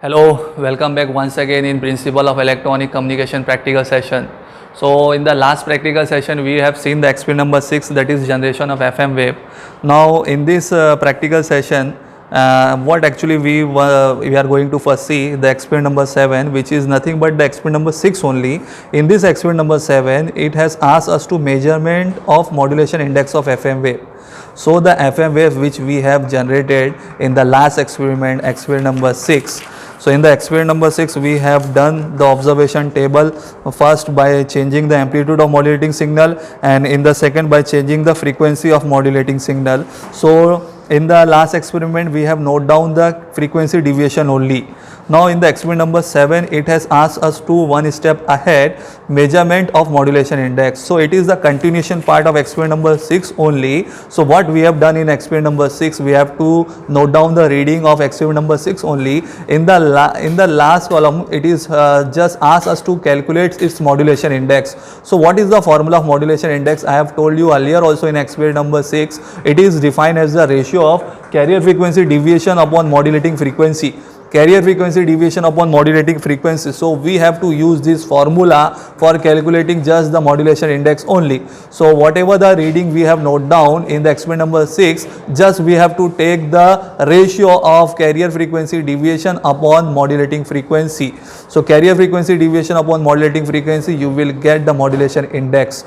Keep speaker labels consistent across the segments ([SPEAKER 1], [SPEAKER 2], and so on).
[SPEAKER 1] Hello, welcome back once again in Principle of Electronic Communication practical session. So in the last practical session we have seen the experiment number 6, that is generation of FM wave. Now in this practical session what actually we are going to first see the experiment number 7, which is nothing but the experiment number 6 only. In this experiment number 7 it has asked us to measurement of modulation index of FM wave. So the FM wave which we have generated in the last experiment number 6. So in the experiment number 6 we have done the observation table first by changing the amplitude of modulating signal, and in the second by changing the frequency of modulating signal. So in the last experiment we have noted down the frequency deviation only. Now in the experiment number 7 it has asked us to one step ahead, measurement of modulation index. So it is the continuation part of experiment number 6 only. So what we have done in experiment number 6, we have to note down the reading of experiment number 6 only. In the last column it is just asked us to calculate its modulation index. So what is the formula of modulation index? I have told you earlier also in experiment number 6, it is defined as the ratio of carrier frequency deviation upon modulating frequency. Carrier frequency deviation upon modulating frequency. So we have to use this formula for calculating just the modulation index only. So whatever the reading we have noted down in the experiment number 6, just we have to take the ratio of carrier frequency deviation upon modulating frequency. So carrier frequency deviation upon modulating frequency, you will get the modulation index.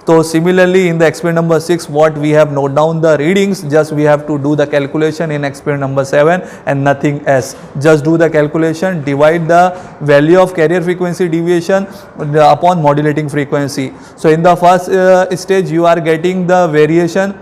[SPEAKER 1] So similarly in the experiment number 6 what we have note down the readings, just we have to do the calculation in experiment number 7 and nothing else. Just do the calculation, divide the value of carrier frequency deviation upon modulating frequency. So in the first stage you are getting the variation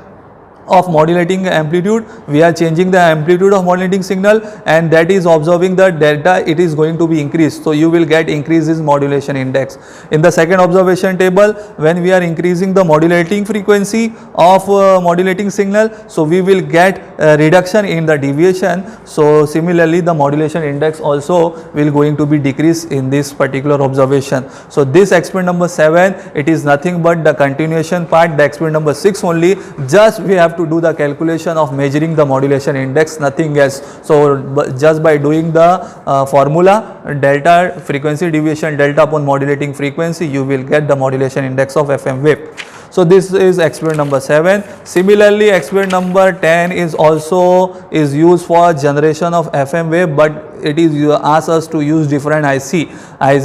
[SPEAKER 1] of modulating amplitude, we are changing the amplitude of modulating signal, and that is observing the delta, it is going to be increased. So you will get increases modulation index. In the second observation table, when we are increasing the modulating frequency of modulating signal, so we will get reduction in the deviation. So similarly the modulation index also will going to be decreased in this particular observation. So this experiment number 7, it is nothing but the continuation part, the experiment number 6 only. Just we have to do the calculation of measuring the modulation index, nothing else. So just by doing the formula delta frequency deviation delta upon modulating frequency, you will get the modulation index of FM wave. So this is experiment number 7. Similarly experiment number 10 is also used for generation of FM wave, but it is asks us to use different IC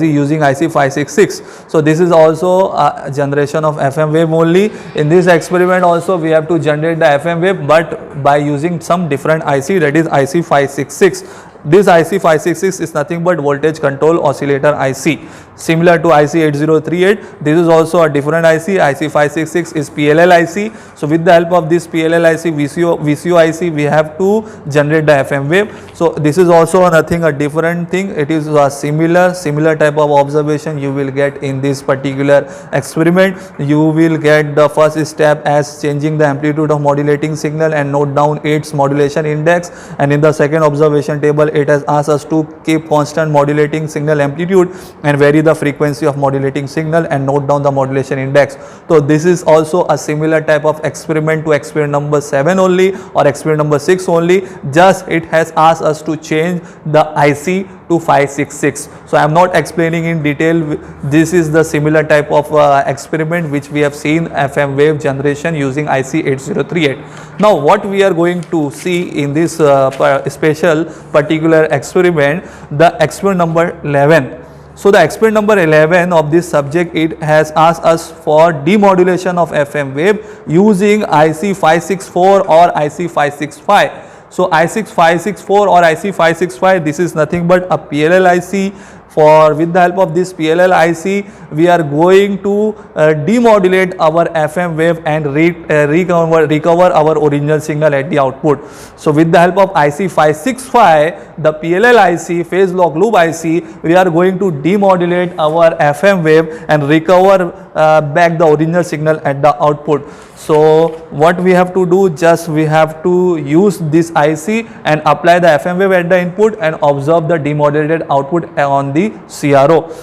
[SPEAKER 1] using IC 566. So this is also a generation of FM wave only. In this experiment also we have to generate the FM wave, but by using some different IC, that is IC 566. This IC 566 is nothing but voltage control oscillator IC, similar to IC 8038. This is also a different IC. IC 566 is PLL IC. So with the help of this PLL IC, VCO IC, we have to generate the FM wave. So this is also nothing a different thing. It is a similar type of observation you will get in this particular experiment. You will get the first step as changing the amplitude of modulating signal and note down its modulation index, and in the second observation table it has asked us to keep constant modulating signal amplitude and vary the frequency of modulating signal and note down the modulation index. So this is also a similar type of experiment to experiment number 7 only, or experiment number 6 only. Just it has asked us to change the IC to 566. So I am not explaining in detail. This is the similar type of experiment which we have seen FM wave generation using IC 8038. Now what we are going to see in this special particular experiment, the experiment number 11. So the experiment number 11 of this subject, it has asked us for demodulation of FM wave using IC 564 or IC 565. So IC 564 or IC 565, this is nothing but a PLL IC. For with the help of this PLL IC, we are going to demodulate our FM wave and recover our original signal at the output. So with the help of IC 565, the PLL IC, phase lock loop IC, we are going to demodulate our FM wave and recover back the original signal at the output. So what we have to do, just we have to use this IC and apply the FM wave at the input and observe the demodulated output on the CRO.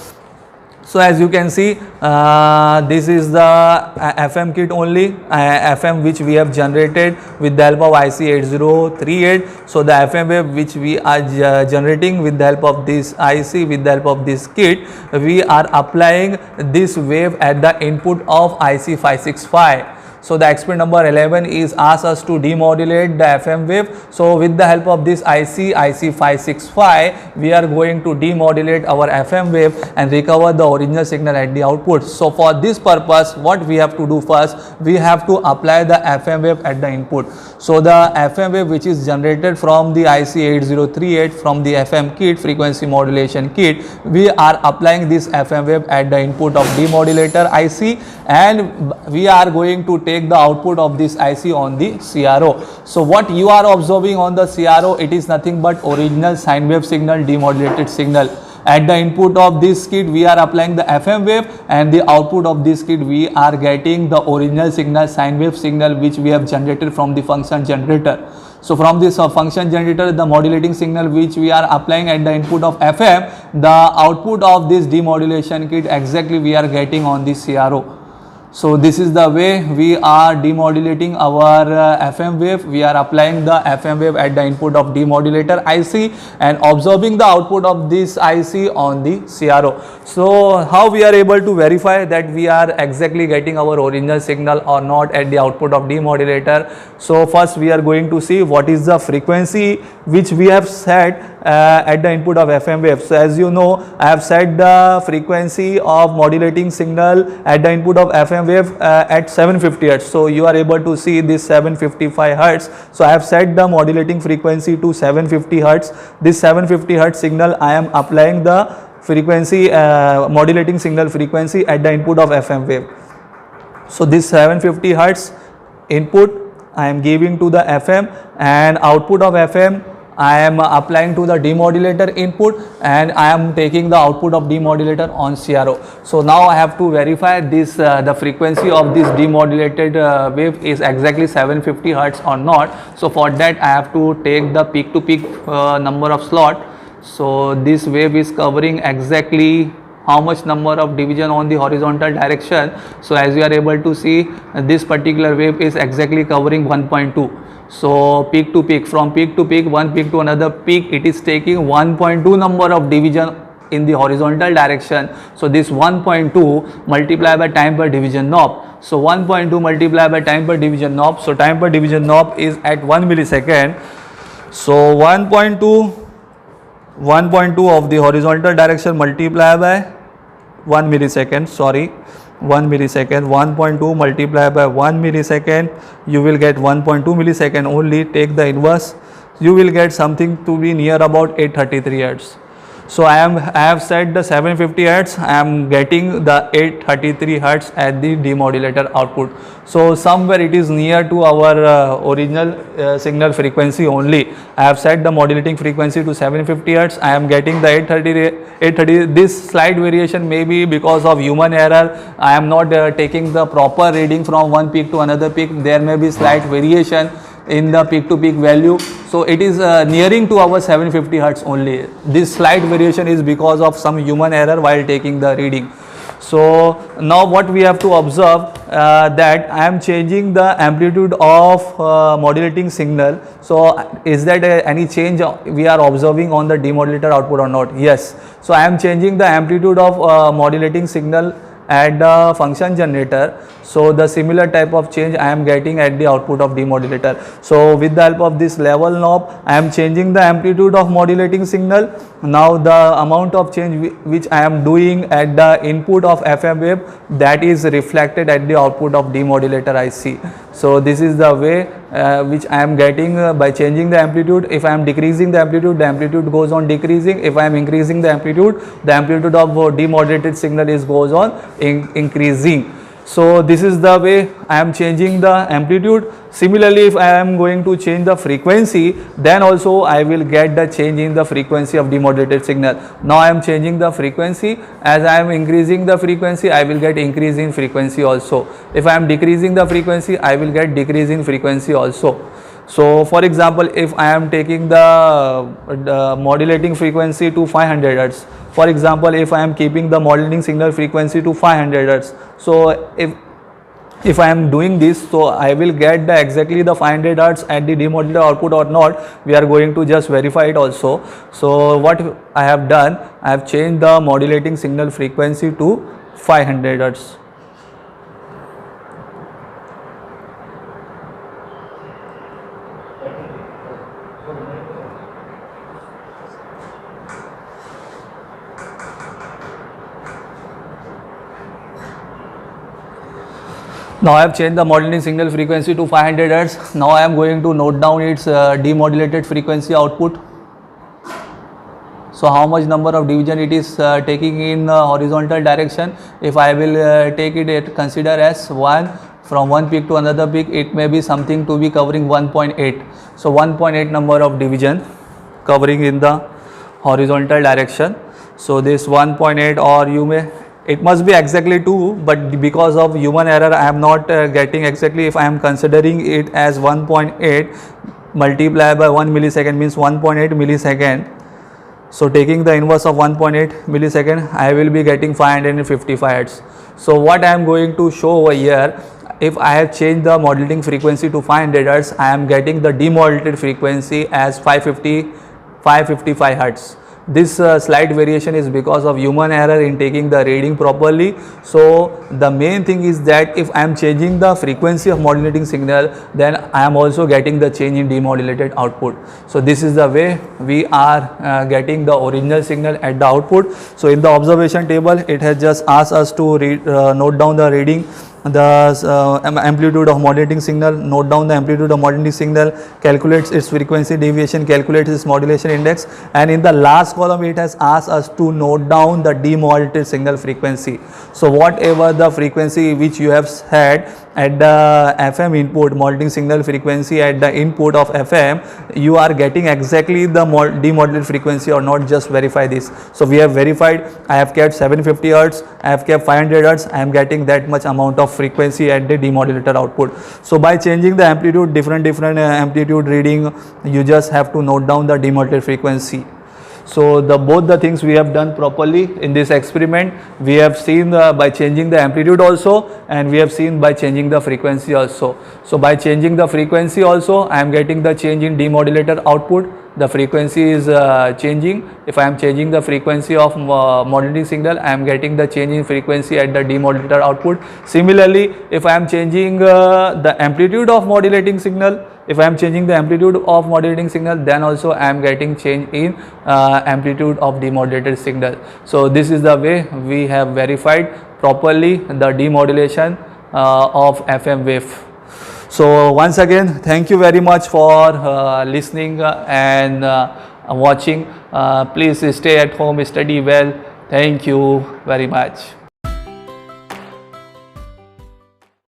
[SPEAKER 1] So as you can see, this is the FM kit only, FM which we have generated with the help of IC8038. So the FM wave which we are generating with the help of this IC, with the help of this kit, we are applying this wave at the input of IC565. So the experiment number 11 is asked us to demodulate the FM wave. So with the help of this IC565, we are going to demodulate our FM wave and recover the original signal at the output. So for this purpose, what we have to do first, we have to apply the FM wave at the input. So the FM wave which is generated from the IC8038 from the FM kit, frequency modulation kit, we are applying this FM wave at the input of demodulator IC, and we are going to take the output of this IC on the CRO. So what you are observing on the CRO, it is nothing but original sine wave signal, demodulated signal. At the input of this kit, we are applying the FM wave, and the output of this kit, we are getting the original signal, sine wave signal, which we have generated from the function generator. So from this function generator, the modulating signal which we are applying at the input of FM, the output of this demodulation kit exactly we are getting on the CRO. So this is the way we are demodulating our FM wave. We are applying the FM wave at the input of demodulator IC and observing the output of this IC on the CRO. So how we are able to verify that we are exactly getting our original signal or not at the output of demodulator? So first we are going to see what is the frequency which we have set at the input of FM wave. So as you know, I have set the frequency of modulating signal at the input of FM wave at 750 Hz. So you are able to see this 755 Hz. So I have set the modulating frequency to 750 Hz. This 750 Hz signal, I am applying the frequency modulating signal frequency at the input of FM wave. So this 750 Hz input I am giving to the FM, and output of FM I am applying to the demodulator input, and I am taking the output of demodulator on CRO. So now I have to verify this the frequency of this demodulated wave is exactly 750 Hz or not. So for that I have to take the peak to peak number of slot. So this wave is covering exactly how much number of division on the horizontal direction. So as you are able to see, this particular wave is exactly covering 1.2. So peak to peak, from peak to peak, one peak to another peak, it is taking 1.2 number of division in the horizontal direction. So this 1.2 multiplied by time per division knob. So 1.2 multiplied by time per division knob. So time per division knob is at 1 millisecond. So 1.2 of the horizontal direction multiplied by 1 millisecond, 1 millisecond, 1.2 multiplied by 1 millisecond, you will get 1.2 millisecond only. Take the inverse, you will get something to be near about 833 Hz. So I have set the 750 Hz, I am getting the 833 Hz at the demodulator output. So somewhere it is near to our original signal frequency only. I have set the modulating frequency to 750 Hz, I am getting the 830. This slight variation may be because of human error. I am not taking the proper reading from one peak to another peak. There may be slight variation in the peak to peak value. So it is nearing to our 750 Hz only. This slight variation is because of some human error while taking the reading. So now what we have to observe that I am changing the amplitude of modulating signal. So is that any change we are observing on the demodulator output or not? Yes. So I am changing the amplitude of modulating signal at the function generator. So the similar type of change I am getting at the output of demodulator. So with the help of this level knob, I am changing the amplitude of modulating signal. Now the amount of change which I am doing at the input of FM wave, that is reflected at the output of demodulator IC. So this is the way which I am getting by changing the amplitude. If I am decreasing the amplitude goes on decreasing. If I am increasing the amplitude of demodulated signal goes on increasing. So this is the way I am changing the amplitude. Similarly, if I am going to change the frequency, then also I will get the change in the frequency of demodulated signal. Now I am changing the frequency. As I am increasing the frequency, I will get increase in frequency also. If I am decreasing the frequency, I will get decrease in frequency also. So for example, if I am taking the modulating frequency to 500 Hz, For example, if I am keeping the modulating signal frequency to 500 Hz, so if I am doing this, so I will get the exactly the 500 Hz at the demodulated output or not. We are going to just verify it also. So what I have done, I have changed the modulating signal frequency to 500 Hz. Now I have changed the modulating signal frequency to 500 Hz. Now I am going to note down its demodulated frequency output. So how much number of division it is taking in horizontal direction. If I will take it, consider as 1 from one peak to another peak, it may be something to be covering 1.8. So 1.8 number of division covering in the horizontal direction. So this 1.8, or you may, it must be exactly 2, but because of human error I am not getting exactly. If I am considering it as 1.8 multiplied by 1 millisecond means 1.8 millisecond. So taking the inverse of 1.8 millisecond, I will be getting 555 Hz. So what I am going to show over here, if I have changed the modulating frequency to 500 Hz, I am getting the demodulated frequency as 555 Hz. This slight variation is because of human error in taking the reading properly. So the main thing is that if I am changing the frequency of modulating signal, then I am also getting the change in demodulated output. So this is the way we are getting the original signal at the output. So in the observation table, it has just asked us to note down the reading, the amplitude of modulating signal, note down the amplitude of modulating signal, calculates its frequency deviation, calculates its modulation index, and in the last column it has asked us to note down the demodulated signal frequency. So whatever the frequency which you have had at the FM input, modulating signal frequency at the input of FM, you are getting exactly the demodulated frequency or not, just verify this. So we have verified, I have kept 750 Hz, I have kept 500 Hz, I am getting that much amount of frequency at the demodulated output. So by changing the amplitude, different amplitude reading, you just have to note down the demodulated frequency. So both the things we have done properly in this experiment. We have seen by changing the amplitude also, and we have seen by changing the frequency also. So by changing the frequency also, I am getting the change in demodulated output. The frequency is changing. If I am changing the frequency of modulating signal, I am getting the change in frequency at the demodulated output. Similarly, if I am changing the amplitude of modulating signal, if I am changing the amplitude of modulating signal, then also I am getting change in amplitude of demodulated signal. So this is the way we have verified properly the demodulation of FM wave. So once again, thank you very much for listening and watching. Please stay at home, study well. Thank you very much.